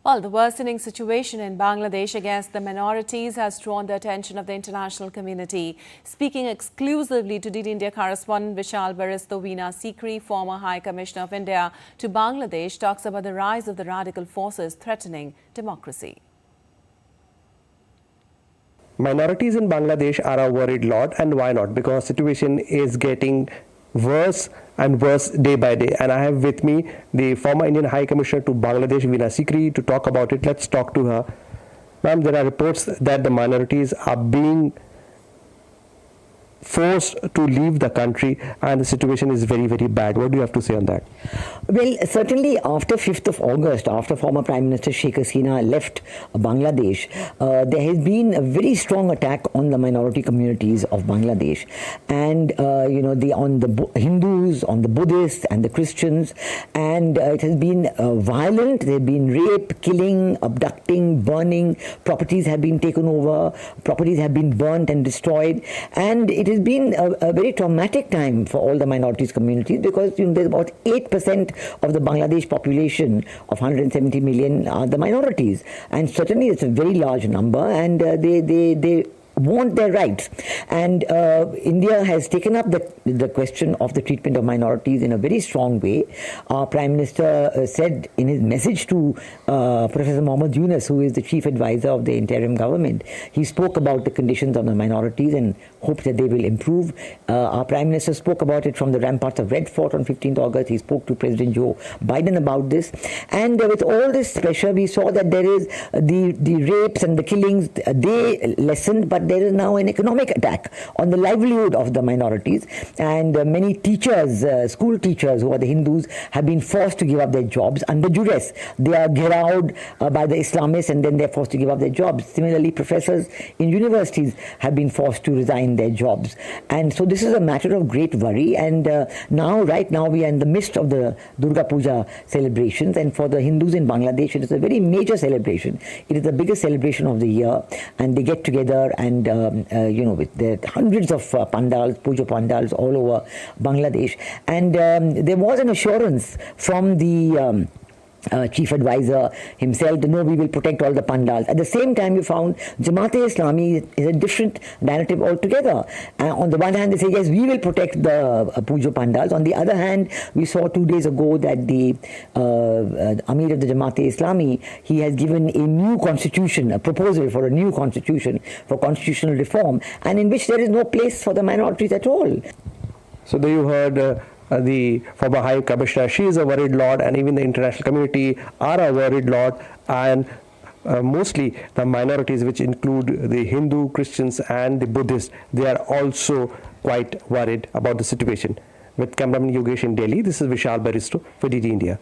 Well, the worsening situation in Bangladesh against the minorities has drawn the attention of the international community. Speaking exclusively to DD India correspondent Vishal Veena Sikri, former High Commissioner of India to Bangladesh, talks about the rise of the radical forces threatening democracy. Minorities in Bangladesh are a worried lot, and why not? Because the situation is getting worse and worse day by day. And I have with me the former Indian High Commissioner to Bangladesh, Veena Sikri, to talk about it. Let's talk to her. Ma'am, there are reports that the minorities are being forced to leave the country and the situation is very, very bad. What do you have to say on that? Well, certainly after 5th of August, after former Prime Minister Sheikh Hasina left Bangladesh, there has been a very strong attack on the minority communities of Bangladesh. And, on the Hindus, on the Buddhists and the Christians. And it has been violent. There have been rape, killing, abducting, burning. Properties have been taken over. Properties have been burnt and destroyed. And it has been a very traumatic time for all the minorities communities, because there's about 8% of the Bangladesh population of 170 million are the minorities, and certainly it's a very large number, and they want their rights. And India has taken up the question of the treatment of minorities in a very strong way. Our Prime Minister said in his message to Professor Mohammad Yunus, who is the chief advisor of the interim government, he spoke about the conditions of the minorities and hoped that they will improve. Our Prime Minister spoke about it from the ramparts of Red Fort on 15th August. He spoke to President Joe Biden about this. And with all this pressure, we saw that there is the rapes and the killings, they lessened, but there is now an economic attack on the livelihood of the minorities, and many teachers, school teachers who are the Hindus, have been forced to give up their jobs under duress. They are gheraoed by the Islamists, and then they're forced to give up their jobs. Similarly, professors in universities have been forced to resign their jobs. And so this is a matter of great worry, and right now we are in the midst of the Durga Puja celebrations, and for the Hindus in Bangladesh it is a very major celebration. It is the biggest celebration of the year, and they get together and with the hundreds of pandals, puja pandals all over Bangladesh. And there was an assurance from the chief advisor himself, no, we will protect all the pandals. At the same time, you found Jamaat-e-Islami is a different narrative altogether. On the one hand, they say, yes, we will protect the puja pandals. On the other hand, we saw 2 days ago that the Amir of the Jamaat-e-Islami, he has given a new constitution, a proposal for a new constitution, for constitutional reform, and in which there is no place for the minorities at all. So there you heard the former High Commissioner. She is a worried lot, and even the international community are a worried lot, and mostly the minorities, which include the Hindu, Christians and the Buddhists, they are also quite worried about the situation. With cameraman Yogesh in Delhi, this is Vishal Baristo for DD India.